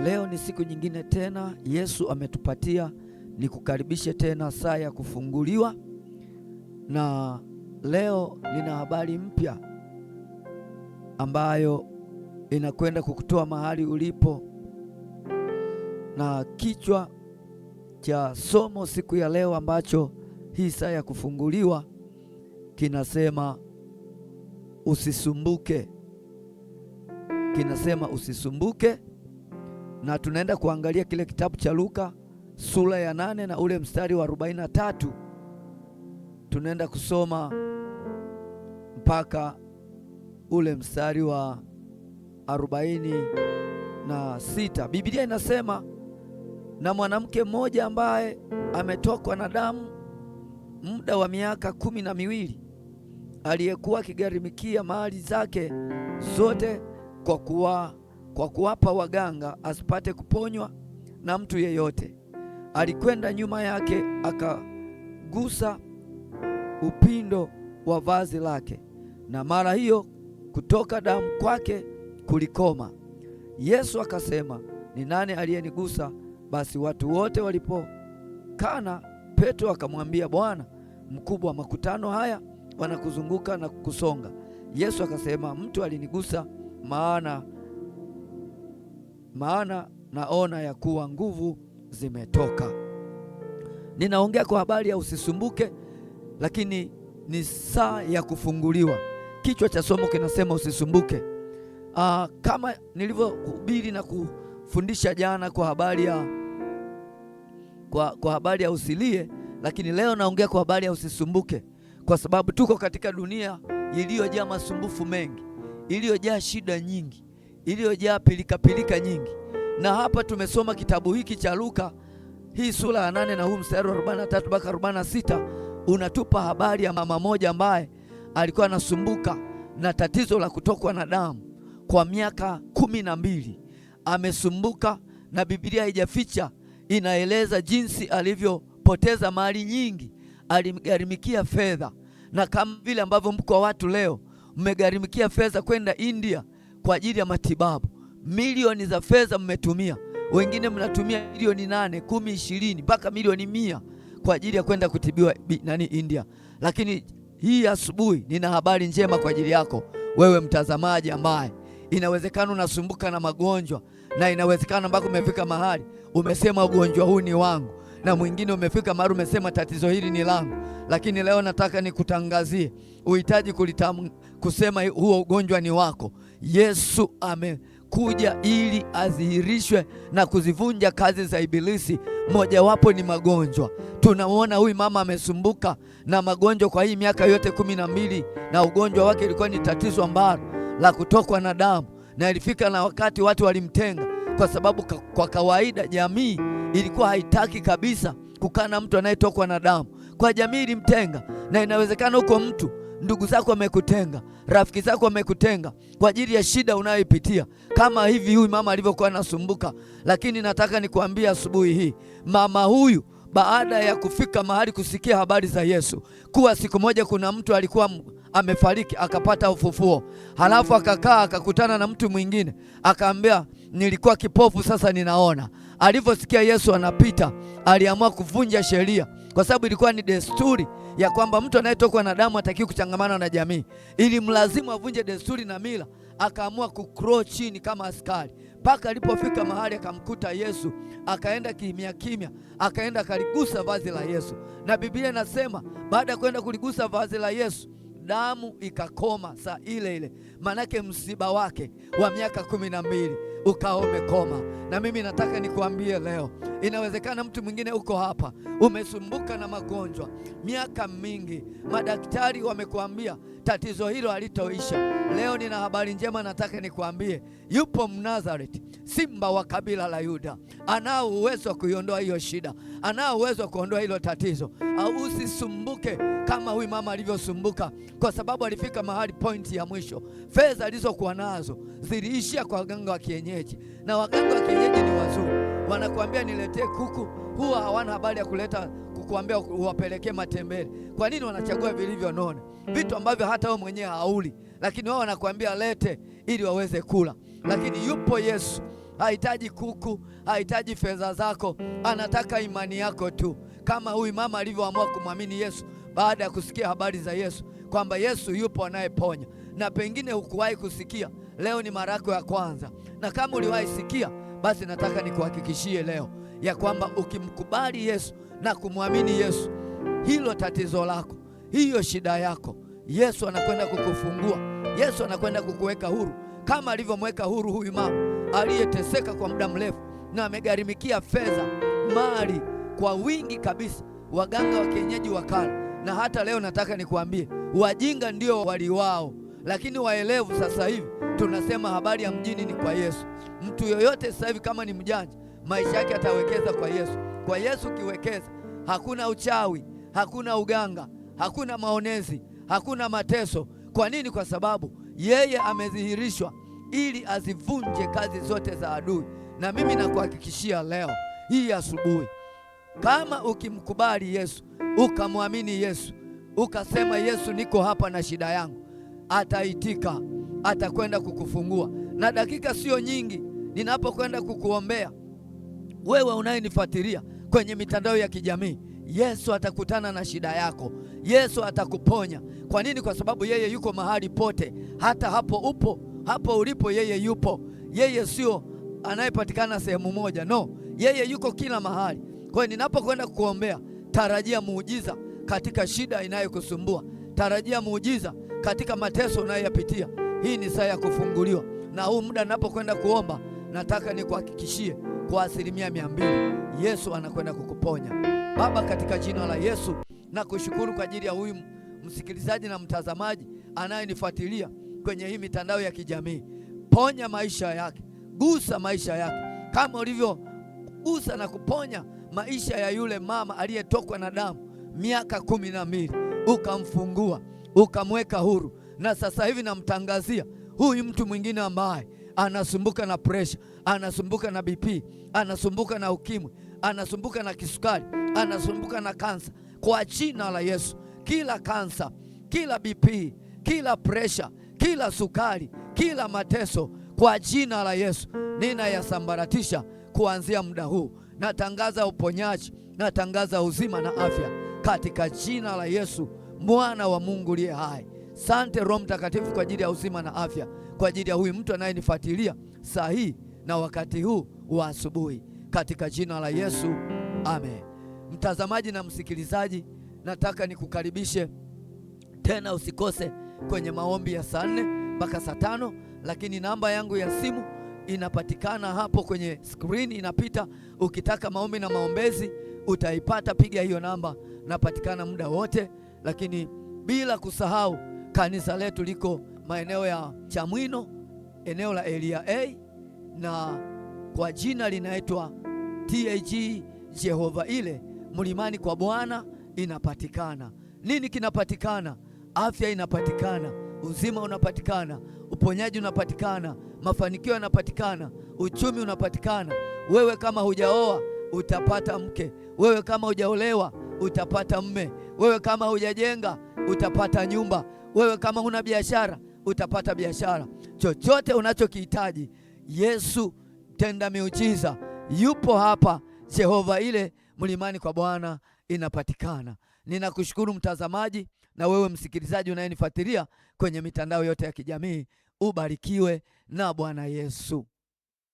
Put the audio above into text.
Leo ni siku nyingine tena Yesu ametupatia, nikukaribishe tena saa ya kufunguliwa, na leo nina habari mpya ambayo inakwenda kukutoa mahali ulipo, na kichwa cha somo siku ya leo ambacho hii saa ya kufunguliwa kinasema usisumbuke. Kinasema usisumbuke, na tunaenda kuangalia kile kitabu cha Luka sura ya 8 na ule mstari wa 43. Tunaenda kusoma mpaka ule mstari wa 46. Biblia inasema, na mwanamke mmoja ambaye ametokwa na damu muda wa miaka 12, aliyekuwa akigharimikia mali zake zote kwa kuwapa waganga asipate kuponywa na mtu yeyote, alikwenda nyuma yake akagusa upindo wa vazi lake, na mara hiyo kutoka damu kwake kulikoma. Yesu akasema, ni nani aliyenigusa? Basi watu wote walipokana, Petro akamwambia, Bwana, mkubwa wa makutano haya wanakuzunguka na kukusonga. Yesu akasema, mtu alinigusa, maana naona ya kuwa nguvu zimetoka. Ninaongea kwa habari ya usisumbuke, lakini ni saa ya kufunguliwa. Kichwa cha somo kinasema usisumbuke. Kama nilivyohubiri na kufundisha jana kwa habari ya usilie, lakini leo naongea kwa habari ya usisumbuke, kwa sababu tuko katika dunia iliyojaa masumbufu mengi, iliyojaa shida nyingi, iliyojaa pilika nyingi. Na hapa tumesoma kitabu hiki cha Luka, hii sura ya 8 na huu mstari wa 43 mpaka 46 unatupa habari ya mama moja ambaye alikuwa anasumbuka na tatizo la kutokwa na damu kwa miaka 12. Amesumbuka, na Biblia haijaficha, inaeleza jinsi alivyopoteza mali nyingi. Aligharimikia fedha, na kama vile ambavyo mko watu leo mmegharimikia fedha kwenda India kwa ajili ya matibabu. Milioni za fedha mmetumia, wengine mnatumia milioni 8, 10, 20 mpaka milioni 100 kwa ajili ya kwenda kutibiwa India. Lakini hii asubuhi nina habari njema kwa ajili yako wewe mtazamaji, ambaye inawezekana unasumbuka na magonjwa, na inawezekana mpaka umefika mahali umesema ugonjwa huu ni wangu, na mwingine umefika mahali umesema tatizo hili ni langu. Lakini leo nataka nikutangazie, uhitaji kusema huo ugonjwa ni wako. Yesu amekuja ili adhihirishwe na kuzivunja kazi za ibilisi. Mojawapo ni magonjwa. Tunaona huyu mama amesumbuka na magonjwa kwa hii miaka yote 12, na ugonjwa wake ilikuwa ni tatizo ambalo la kutokwa na damu, na ilifika na wakati watu walimtenga, kwa sababu kwa kawaida jamii ilikuwa haitaki kabisa kukaa na mtu anayetokwa na damu. Kwa jamii ilimtenga, na inawezekana huko mtu, ndugu zako wamekutenga, rafiki zako wamekutenga kwa ajili ya shida unayoipitia, kama hivi huyu mama alivyokuwa anasumbuka. Lakini nataka nikuambia asubuhi hii, mama huyu baada ya kufika mahali kusikia habari za Yesu, kuwa siku moja kuna mtu alikuwa amefariki akapata ufufuo, halafu akakaa akakutana na mtu mwingine akaambia, nilikuwa kipofu sasa ninaona. Alivyosikia Yesu anapita, aliamua kuvunja sheria, kwa sababu ilikuwa ni desturi ya kwamba mtu anayetokwa na damu hatakiwi kuchangamana na jamii. Ili mlazimu avunje desturi na mila, akaamua kukro chini kama askari, mpaka alipofika mahali akamkuta Yesu, akaenda kimya, akaenda akaligusa vazi la Yesu. Na Biblia inasema baada ya kwenda kuligusa vazi la Yesu, damu ikakoma saa ile. Manake msiba wake wa miaka 12 ukawa umekoma. Na mimi nataka nikuambie leo, inawezekana mtu mwingine uko hapa umesumbuka na magonjwa miaka mingi, madaktari wamekuambia tatizo hilo halitoisha. Leo nina habari njema, nataka nikuambie, yupo Mnazareti, simba wa kabila la Yuda, anao uwezo wa kuiondoa hiyo shida, anao uwezo wa kuondoa hilo tatizo. Usisumbuke kama huyu mama alivyosumbuka, kwa sababu alifika mahali pointi ya mwisho. Fedha alizokuwa nazo ziliishia kwa waganga wa kienyeji, na waganga wa kienyeji ni wazuri, wanakuambia niletee kuku, huwa hawana habari ya kukuambia uwapelekee matembele. Kwa nini wanachagua vilivyonona, vitu ambavyo hata wewe mwenyewe hauli, lakini wao wanakuambia lete ili waweze kula? Lakini yupo Yesu hahitaji kuku, hahitaji fedha zako, anataka imani yako tu, kama huyu mama alivyoamua kumwamini Yesu baada ya kusikia habari za Yesu, kwamba Yesu yupo anayeponya. Na pengine hukuwahi kusikia, leo ni mara yako ya kwanza, na kama uliwahi sikia, basi nataka nikuhakikishie leo ya kwamba ukimkubali Yesu na kumwamini Yesu, hilo tatizo lako, hiyo shida yako, Yesu anakwenda kukufungua. Yesu anakwenda kukuweka huru, kama alivyomweka huru huyu mama aliyeteseka kwa muda mrefu na amegharimikia fedha, mali kwa wingi kabisa, waganga wa kienyeji wakala. Na hata leo nataka nikuambie, wajinga ndio waliwao, lakini waelevu sasa hivi tunasema habari ya mjini ni kwa Yesu. Mtu yoyote sasa hivi kama ni mjanja, maisha yake atawekeza kwa Yesu. Kwa Yesu kiwekeza, hakuna uchawi, hakuna uganga, hakuna maonezi, hakuna mateso. Kwa nini? Kwa sababu yeye amedhihirishwa ili azivunje kazi zote za adui. Na mimi nakuhakikishia leo hii asubuhi, kama ukimkubali Yesu, ukamwamini Yesu, ukasema Yesu, niko hapa na shida yangu, ataitika, atakwenda kukufungua. Na dakika sio nyingi ninapokwenda kukuombea wewe unayenifuatilia kwenye mitandao ya kijamii, Yesu atakutana na shida yako. Yesu atakuponya. Kwa nini? Kwa sababu yeye yuko mahali pote, hata hapo ulipo yeye yupo. Yeye sio anayepatikana sehemu moja, no, yeye yuko kila mahali. Kwa hiyo ninapokwenda kukuombea, tarajia muujiza katika shida inayokusumbua, tarajia muujiza katika mateso unayoyapitia. Hii ni saa ya kufunguliwa, na huu muda ninapokwenda kuomba, nataka nikuhakikishie kwa 200% Yesu anakwenda kukuponya. Baba, katika jina la Yesu nakushukuru kwa ajili ya huyu msikilizaji na mtazamaji anayenifuatilia kwenye hii mitandao ya kijamii. Ponya maisha yake, gusa maisha yake kama ulivyogusa na kuponya maisha ya yule mama aliyetokwa na damu miaka 12, ukamfungua, ukamweka huru. Na sasa hivi namtangazia huyu mtu mwingine ambaye anasumbuka na pressure, anasumbuka na BP, anasumbuka na ukimwi, anasumbuka na kisukari, anasumbuka na kansa, kwa jina la Yesu, kila kansa, kila BP, kila pressure, kila sukari, kila mateso, kwa jina la Yesu ninayasambaratisha kuanzia muda huu. Natangaza uponyaji, natangaza uzima na afya katika jina la Yesu, mwana wa Mungu aliye hai. Sante Roho Mtakatifu kwa ajili ya uzima na afya, kwa ajili ya huyu mtu anayenifuatilia saa hii na wakati huu wa asubuhi, katika jina la Yesu, amen. Mtazamaji na msikilizaji, nataka nikukaribishe tena, usikose kwenye maombi ya saa 4 mpaka saa 5, lakini namba yangu ya simu inapatikana hapo kwenye screen inapita. Ukitaka maombi na maombezi utaipata, piga hiyo namba, napatikana muda wote. Lakini bila kusahau kanisa letu liko maeneo ya Chamwino, eneo la Elia A, na kwa jina linaitwa TAG Jehova Ile, Mlimani kwa Bwana inapatikana. Nini kinapatikana? Afya inapatikana, uzima unapatikana, uponyaji unapatikana, mafanikio yanapatikana, uchumi unapatikana. Wewe kama hujaoa utapata mke, wewe kama hujaolewa utapata mme, wewe kama hujajenga utapata nyumba, wewe kama huna biashara utapata biashara. Chochote unachokihitaji, Yesu tenda miujiza yupo hapa. Jehova Ile, Mlimani kwa Bwana inapatikana. Ninakushukuru mtazamaji na wewe msikilizaji unayenifuatilia kwenye mitandao yote ya kijamii. Ubarikiwe na Bwana Yesu.